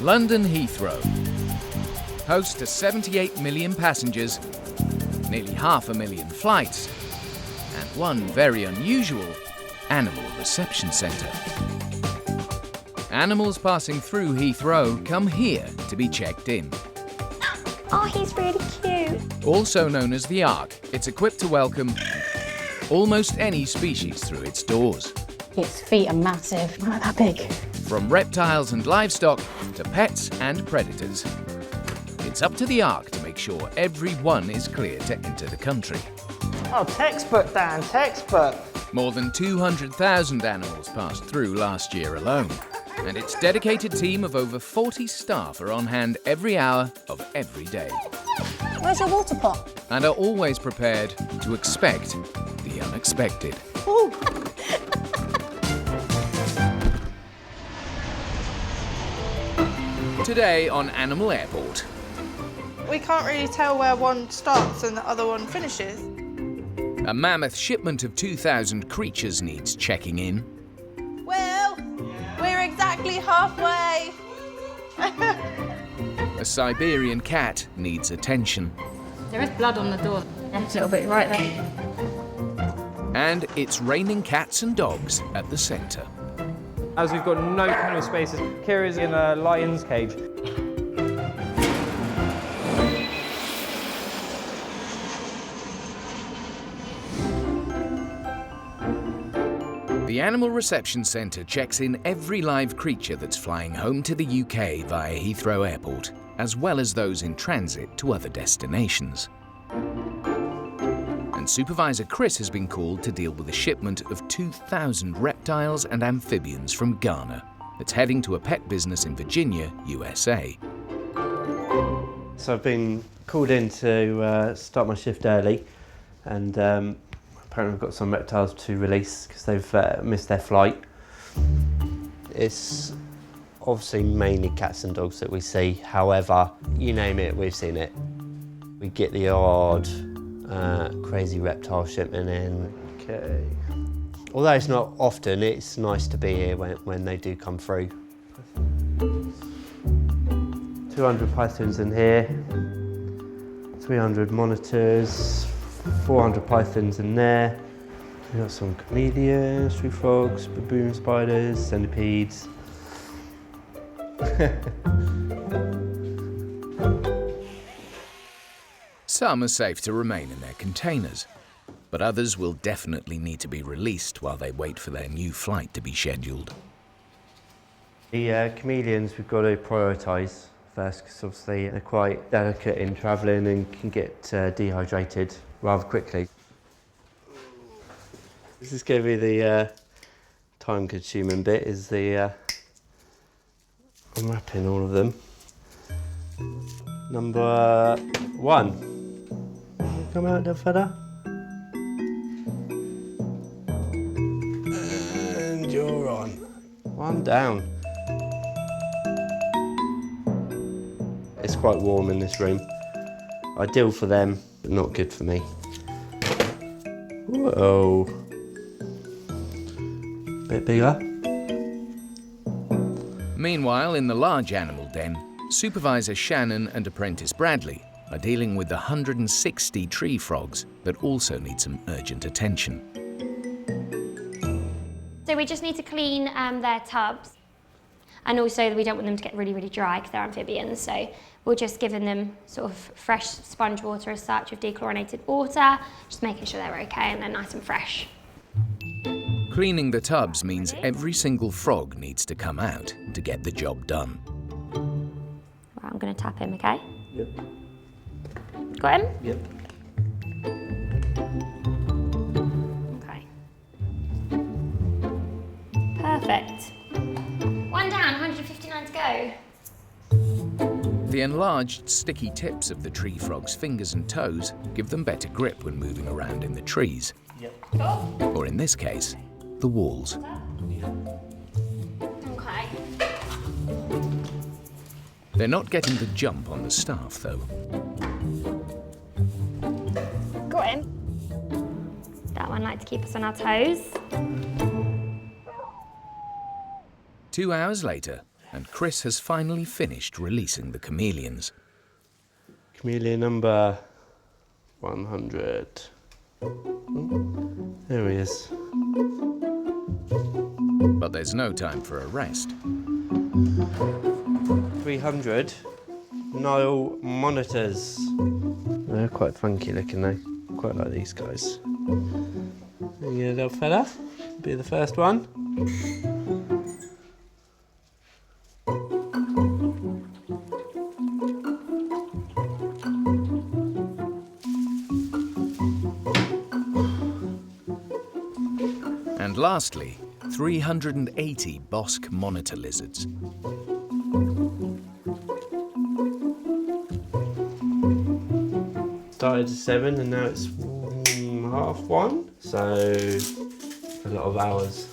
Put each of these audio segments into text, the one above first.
London Heathrow, host to 78 million passengers, nearly 500,000 flights, and one very unusual animal reception centre. Animals passing through Heathrow come here to be checked in. Oh, he's really cute. Also known as the Ark, it's equipped to welcome almost any species through its doors. Its feet are massive, not that big. From reptiles and livestock to pets and predators. It's up to the Ark to make sure everyone is clear to enter the country. Oh, textbook, Dan, textbook. More than 200,000 animals passed through last year alone. And its dedicated team of over 40 staff are on hand every hour of every day. Where's your water pot? And are always prepared to expect the unexpected. Ooh. Today on Animal Airport. We can't really tell where one starts and the other one finishes. A mammoth shipment of 2,000 creatures needs checking in. Well, we're exactly halfway. A Siberian cat needs attention. There is blood on the door. That's a little bit right there. And it's raining cats and dogs at the centre. As we've got no kennel spaces, Kira's in a lion's cage. The Animal Reception Centre checks in every live creature that's flying home to the UK via Heathrow Airport, as well as those in transit to other destinations. And Supervisor Chris has been called to deal with a shipment of 2,000 reptiles and amphibians from Ghana that's heading to a pet business in Virginia, USA. So I've been called in to start my shift early, and apparently we've got some reptiles to release because they've missed their flight. It's obviously mainly cats and dogs that we see. However, you name it, we've seen it. We get the odd crazy reptile shipment in. Okay. Although it's not often, it's nice to be here when they do come through. 200 pythons in here, 300 monitors, 400 pythons in there. We've got some chameleons, tree frogs, baboon spiders, centipedes. Some are safe to remain in their containers, but others will definitely need to be released while they wait for their new flight to be scheduled. The chameleons we've got to prioritise first because obviously they're quite delicate in travelling and can get dehydrated rather quickly. This is going to be the time-consuming bit, is the unwrapping all of them. Number 1. Come out, little fella. And you're on. 1 down. It's quite warm in this room. Ideal for them, but not good for me. Whoa. Bit bigger. Meanwhile, in the large animal den, Supervisor Shannon and apprentice Bradley are dealing with the 160 tree frogs that also need some urgent attention. So we just need to clean their tubs, and also we don't want them to get really, really dry because they're amphibians, so we're just giving them sort of fresh sponge water as such with dechlorinated water, just making sure they're okay and they're nice and fresh. Cleaning the tubs means every single frog needs to come out to get the job done. Right, I'm going to tap him, okay? Yep. Got him? Yep. Okay. Perfect. 1 down, 159 to go. The enlarged, sticky tips of the tree frog's fingers and toes give them better grip when moving around in the trees. Yep. Cool. Or in this case, the walls. Okay. They're not getting the jump on the staff, though. Got him. That one likes to keep us on our toes. 2 hours later, and Chris has finally finished releasing the chameleons. Chameleon number 100. There he is. But there's no time for a rest. 300. No monitors. They're quite funky looking though. Quite like these guys. There you go, little fella. Be the first one. And lastly, 380 Bosque monitor lizards. Started at 7 and now it's 1:30, so a lot of hours.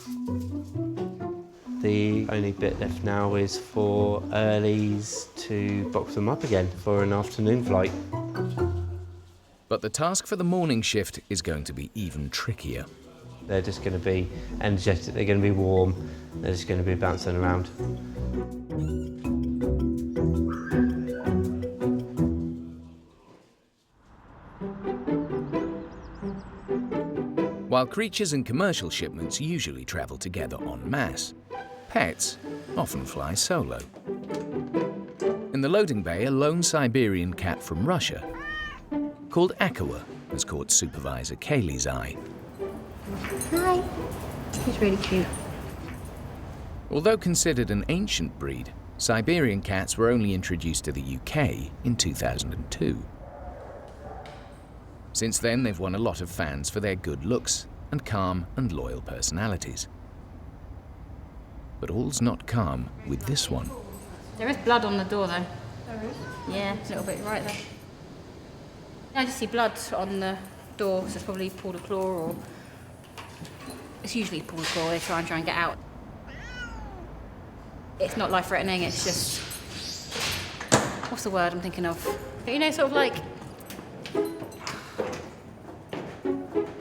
The only bit left now is for earlies to box them up again for an afternoon flight. But the task for the morning shift is going to be even trickier. They're just going to be energetic, they're going to be warm, they're just going to be bouncing around. While creatures in commercial shipments usually travel together en masse, pets often fly solo. In the loading bay, a lone Siberian cat from Russia, called Aqua, has caught Supervisor Kaylee's eye. Hi. He's really cute. Although considered an ancient breed, Siberian cats were only introduced to the UK in 2002. Since then, they've won a lot of fans for their good looks and calm and loyal personalities. But all's not calm with this one. There is blood on the door, though. There is? Yeah, a little bit right there. I just see blood on the door, so it's probably pulled a claw, or it's usually pulled a claw. They try and get out. It's not life-threatening. It's just, what's the word I'm thinking of? You know, sort of like.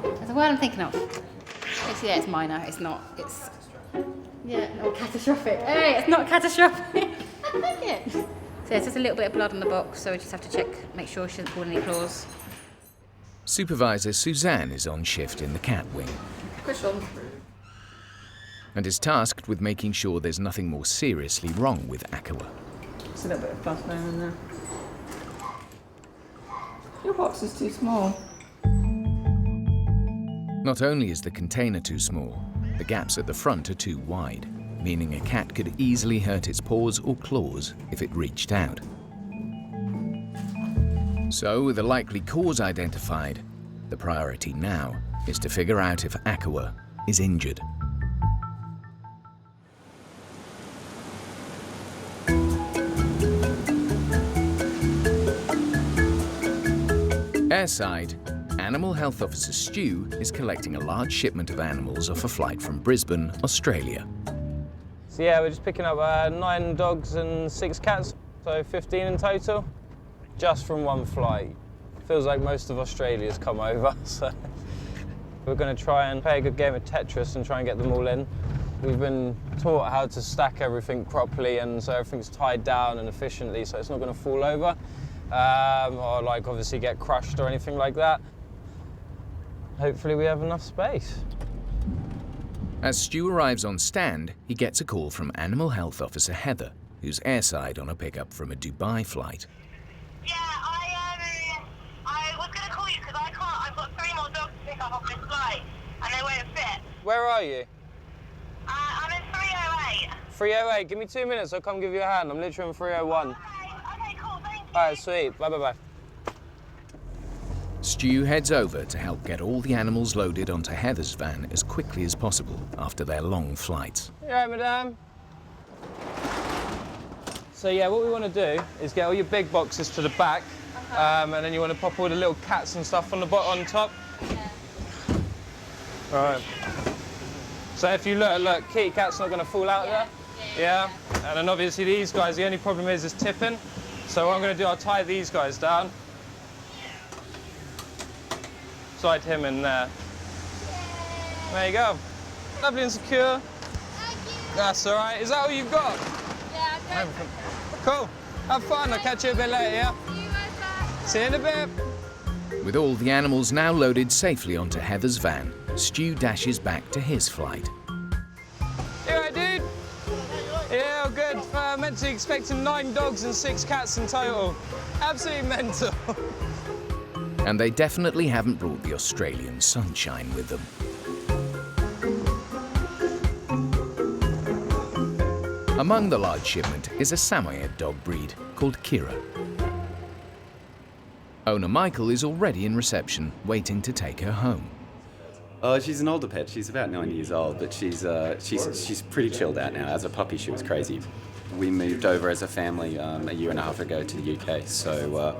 There's a word I'm thinking of. Yeah, it's minor. It's not. It's. Yeah, not catastrophic. Hey, it's not catastrophic. I like it. So there's just a little bit of blood on the box, so we just have to check, make sure she doesn't pull any claws. Supervisor Suzanne is on shift in the cat wing and is tasked with making sure there's nothing more seriously wrong with Aqua. Just a little bit of blood there and there. Your box is too small. Not only is the container too small, the gaps at the front are too wide, meaning a cat could easily hurt its paws or claws if it reached out. So, with a likely cause identified, the priority now is to figure out if Aqua is injured. Airside, Animal Health Officer Stu is collecting a large shipment of animals off a flight from Brisbane, Australia. So yeah, we're just picking up 9 dogs and 6 cats, so 15 in total, just from one flight. Feels like most of Australia's come over, so we're going to try and play a good game of Tetris and try and get them all in. We've been taught how to stack everything properly, and so everything's tied down and efficiently, so it's not going to fall over, or like obviously get crushed or anything like that. Hopefully we have enough space. As Stu arrives on stand, he gets a call from Animal Health Officer Heather, who's airside on a pickup from a Dubai flight. Yeah, I was going to call you because I can't. I've got 3 more dogs to pick up off this flight, and they won't fit. Where are you? I'm in 308. 308, give me 2 minutes, I'll come give you a hand. I'm literally in 301. Okay, cool, thank you. All right, sweet, bye. Stu heads over to help get all the animals loaded onto Heather's van as quickly as possible after their long flights. You all right, madame? So yeah, what we want to do is get all your big boxes to the back, and then you want to pop all the little cats and stuff on the on top. Yeah. All right. So if you look, kitty cat's not going to fall out there. Yeah. And then obviously these guys, the only problem is tipping. So what I'm going to do, I'll tie these guys down. Slide him in there. There you go. Lovely and secure. Thank you. That's all right. Is that all you've got? Yeah, Cool. Have fun. I'll catch you a bit later, yeah? See you in a bit. With all the animals now loaded safely onto Heather's van, Stu dashes back to his flight. You alright, dude? Yeah, all good. Meant to be expecting 9 dogs and 6 cats in total. Absolutely mental. And they definitely haven't brought the Australian sunshine with them. Among the large shipment is a Samoyed dog breed called Kira. Owner Michael is already in reception, waiting to take her home. She's an older pet. She's about 9 years old, but she's pretty chilled out now. As a puppy, she was crazy. We moved over as a family a year and a half ago to the UK, so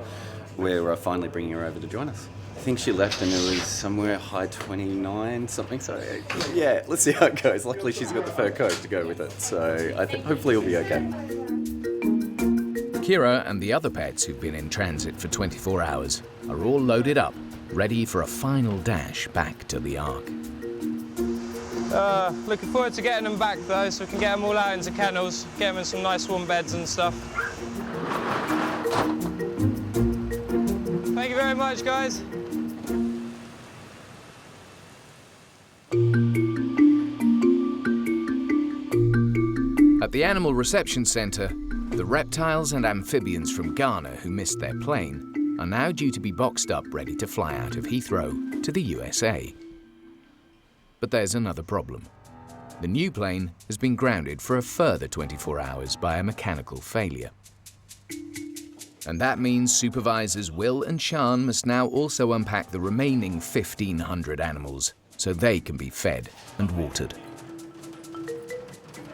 we're finally bringing her over to join us. I think she left in early somewhere high 29 something. So yeah, let's see how it goes. Luckily, she's got the fur coat to go with it, so I think hopefully it'll be okay. Kira and the other pets who've been in transit for 24 hours are all loaded up, ready for a final dash back to the Ark. Looking forward to getting them back though, so we can get them all out into kennels, get them in some nice warm beds and stuff. Thank you very much, guys. At the Animal Reception Centre, the reptiles and amphibians from Ghana who missed their plane are now due to be boxed up ready to fly out of Heathrow to the USA. But there's another problem. The new plane has been grounded for a further 24 hours by a mechanical failure. And that means supervisors Will and Sean must now also unpack the remaining 1,500 animals so they can be fed and watered.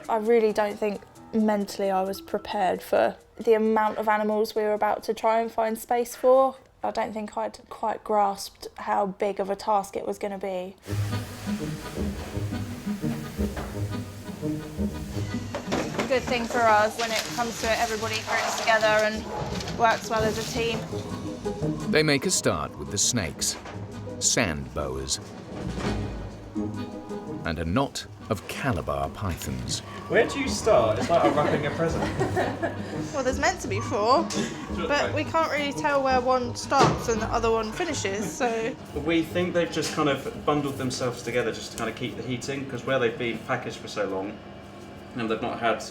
I really don't think mentally I was prepared for the amount of animals we were about to try and find space for. I don't think I'd quite grasped how big of a task it was going to be. Good thing for us when it comes to it, everybody groups together and works well as a team. They make a start with the snakes, sand boas, and a knot of Calabar pythons. Where do you start? It's like unwrapping a present. Well, there's meant to be 4, but we can't really tell where one starts and the other one finishes, so... We think they've just kind of bundled themselves together just to kind of keep the heat in, because where they've been packaged for so long, and they've not had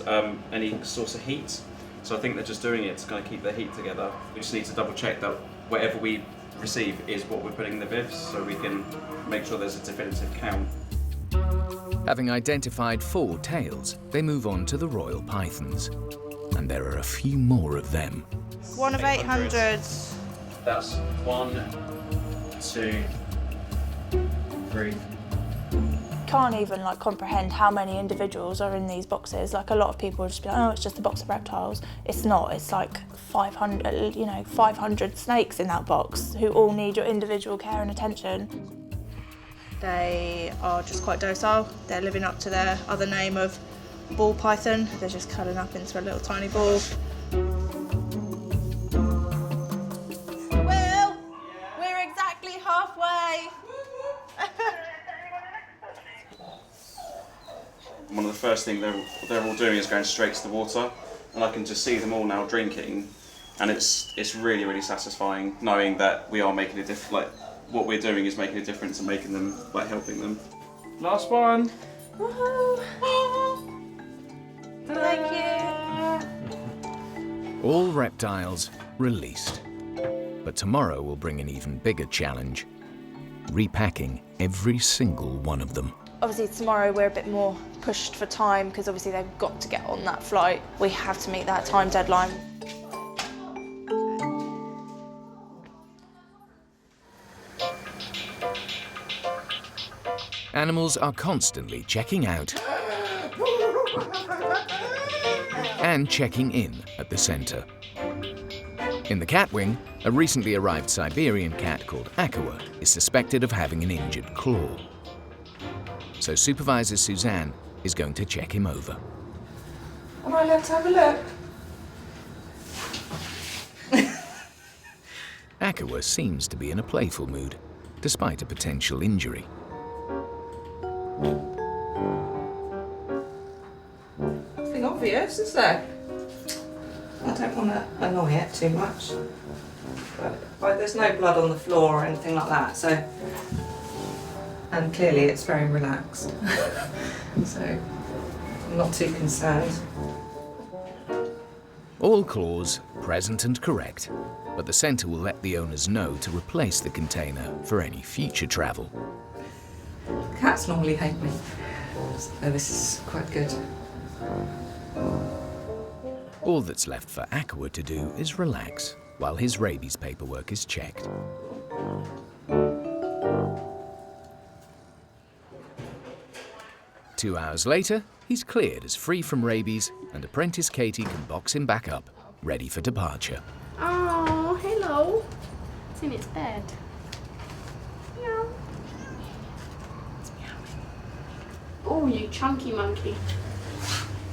any source of heat, so I think they're just doing it to kind of keep their heat together. We just need to double check that whatever we receive is what we're putting in the bivs, so we can make sure there's a definitive count. Having identified 4 tails, they move on to the royal pythons. And there are a few more of them. 1 of 800. That's 1, 2, 3. Can't even comprehend how many individuals are in these boxes. Like, a lot of people just be like, oh, it's just a box of reptiles. It's not. It's like 500, 500 snakes in that box who all need your individual care and attention. They are just quite docile. They're living up to their other name of ball python. They're just cuddling up into a little tiny ball. Will, we're exactly halfway. One of the first things they're all doing is going straight to the water, and I can just see them all now drinking, and it's really, really satisfying knowing that we are making a difference. What we're doing is making a difference and making them, helping them. Last one. Thank you. All reptiles released. But tomorrow will bring an even bigger challenge. Repacking every single one of them. Obviously tomorrow we're a bit more pushed for time because obviously they've got to get on that flight. We have to meet that time deadline. Animals are constantly checking out and checking in at the centre. In the cat wing, a recently arrived Siberian cat called Akawa is suspected of having an injured claw. So Supervisor Suzanne is going to check him over. Am I allowed to have a look? Akawa seems to be in a playful mood, despite a potential injury. Nothing obvious, is there? I don't want to annoy it too much. But there's no blood on the floor or anything like that, so... And clearly it's very relaxed. So I'm not too concerned. All claws present and correct, but the centre will let the owners know to replace the container for any future travel. Cats normally hate me, so this is quite good. All that's left for Aqua to do is relax while his rabies paperwork is checked. Two hours later, he's cleared as free from rabies, and apprentice Katie can box him back up, ready for departure. Oh, hello. It's in its bed. Meow. It's meowing. Oh, you chunky monkey.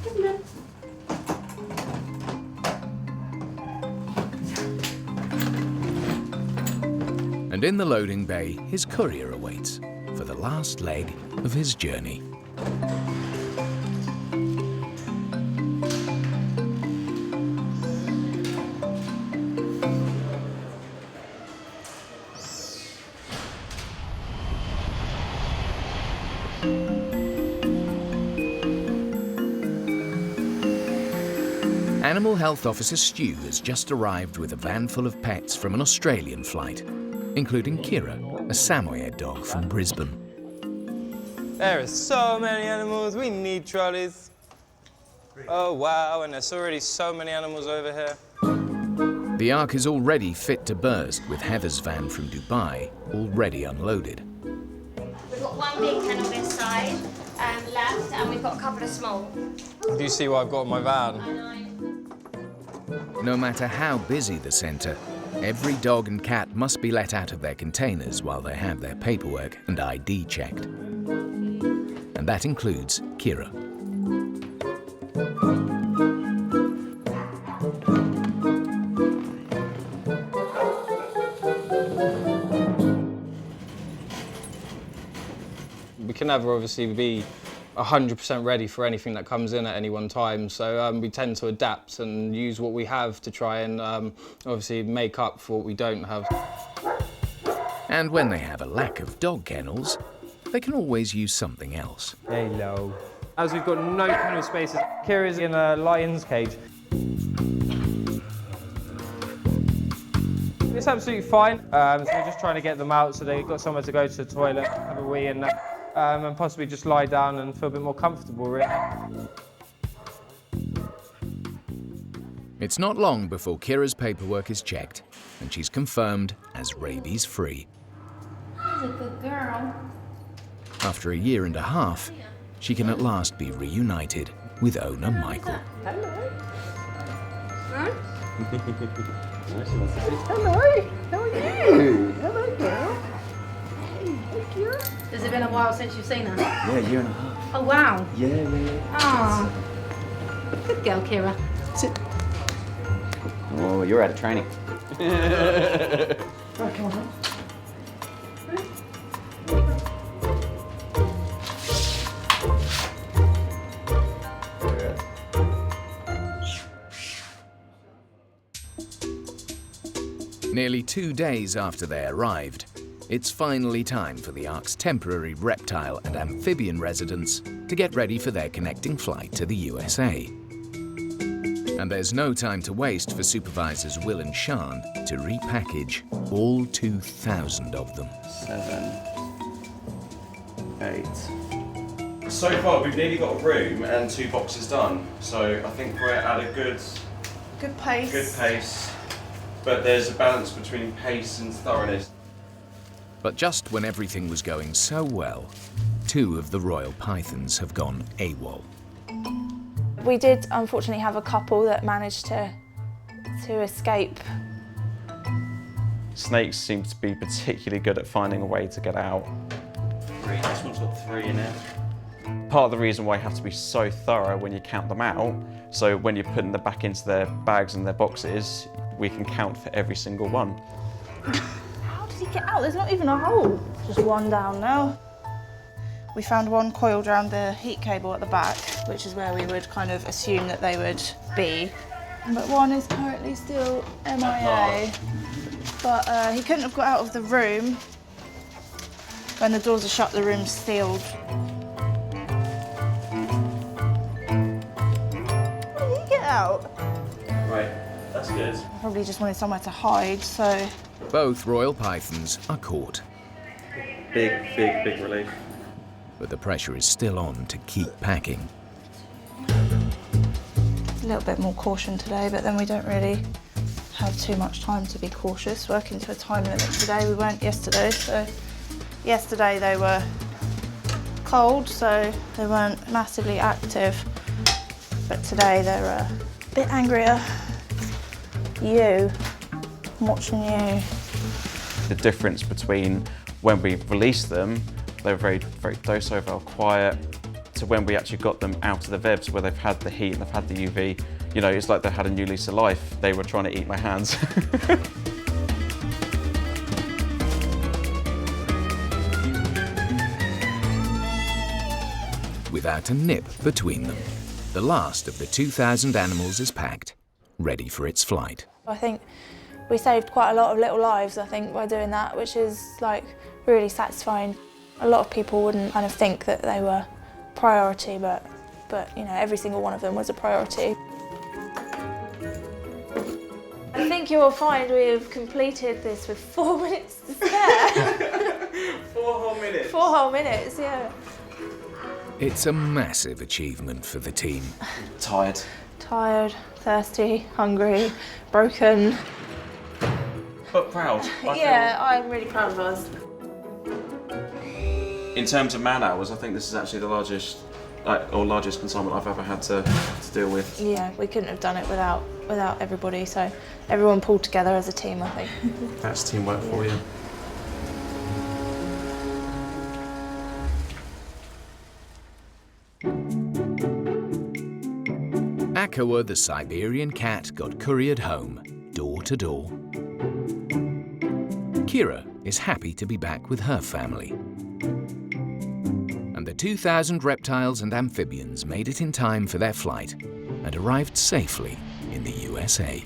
Come here. And in the loading bay, his courier awaits for the last leg of his journey. Animal Health Officer Stu has just arrived with a van full of pets from an Australian flight, including Kira, a Samoyed dog from Brisbane. There are so many animals, we need trolleys. Oh wow, and there's already so many animals over here. The Ark is already fit to burst with Heather's van from Dubai already unloaded. We've got one big kennel this side left, and we've got a couple of small. Do you see what I've got in my van? No matter how busy the centre, every dog and cat must be let out of their containers while they have their paperwork and ID checked. And that includes Kira. We can never obviously be 100% ready for anything that comes in at any one time, so we tend to adapt and use what we have to try and obviously make up for what we don't have. And when they have a lack of dog kennels, they can always use something else. Hello. As we've got no kennel spaces, Kira's in a lion's cage. It's absolutely fine, so we're just trying to get them out so they've got somewhere to go to the toilet, have a wee and possibly just lie down and feel a bit more comfortable, really. It's not long before Kira's paperwork is checked and she's confirmed as rabies-free. She's a good girl. After a year and a half, she can at last be reunited with owner Michael. Hello. Huh? Hello, how are you? Hello, girl. Hey, Kira. Has it been a while since you've seen her? Yeah, a year and a half. Oh, wow. Yeah. Oh. Good girl, Kira. Sit. Oh, you're out of training. Right, come on. Nearly 2 days after they arrived, it's finally time for the Ark's temporary reptile and amphibian residents to get ready for their connecting flight to the USA. And there's no time to waste for supervisors Will and Sean to repackage all 2,000 of them. 7, 8. So far, we've nearly got a room and 2 boxes done. So I think we're at a good pace. But there's a balance between pace and thoroughness. But just when everything was going so well, 2 of the royal pythons have gone AWOL. We did unfortunately have a couple that managed to escape. Snakes seem to be particularly good at finding a way to get out. 3, this one's got 3 in it. Part of the reason why you have to be so thorough when you count them out, so when you're putting them back into their bags and their boxes, we can count for every single one. How did he get out? There's not even a hole. Just one down now. We found one coiled around the heat cable at the back, which is where we would kind of assume that they would be. But one is currently still MIA. But he couldn't have got out of the room. When the doors are shut, the room's sealed. How did he get out? Right, that's good. I probably just wanted somewhere to hide, so... Both royal pythons are caught, Big relief. but the pressure is still on to keep packing. A little bit more caution today, but then we don't really have too much time to be cautious. Working to a time limit today, we weren't yesterday, so... Yesterday they were cold, so they weren't massively active. But today they're a bit angrier. I'm watching you. The difference between when we released them, they were very docile, very quiet, to when we actually got them out of the vibs where they've had the heat and they've had the UV. You know, it's like they had a new lease of life. They were trying to eat my hands. Without a nip between them, the last of the 2,000 animals is packed, ready for its flight. I think we saved quite a lot of little lives, I think, by doing that, which is like really satisfying. A lot of people wouldn't kind of think that they were priority, but you know, every single one of them was a priority. I think you'll find we've completed this with 4 minutes to spare. 4 whole minutes? 4 whole minutes, yeah. It's a massive achievement for the team. Tired. Tired, thirsty, hungry, broken. But proud. Yeah, I'm really proud of us. In terms of man hours, I think this is actually the largest consignment I've ever had to deal with. Yeah, we couldn't have done it without everybody, so everyone pulled together as a team, I think. That's teamwork for you. Akawa the Siberian cat got couriered home, door to door. Kira is happy to be back with her family. And the 2,000 reptiles and amphibians made it in time for their flight and arrived safely in the USA.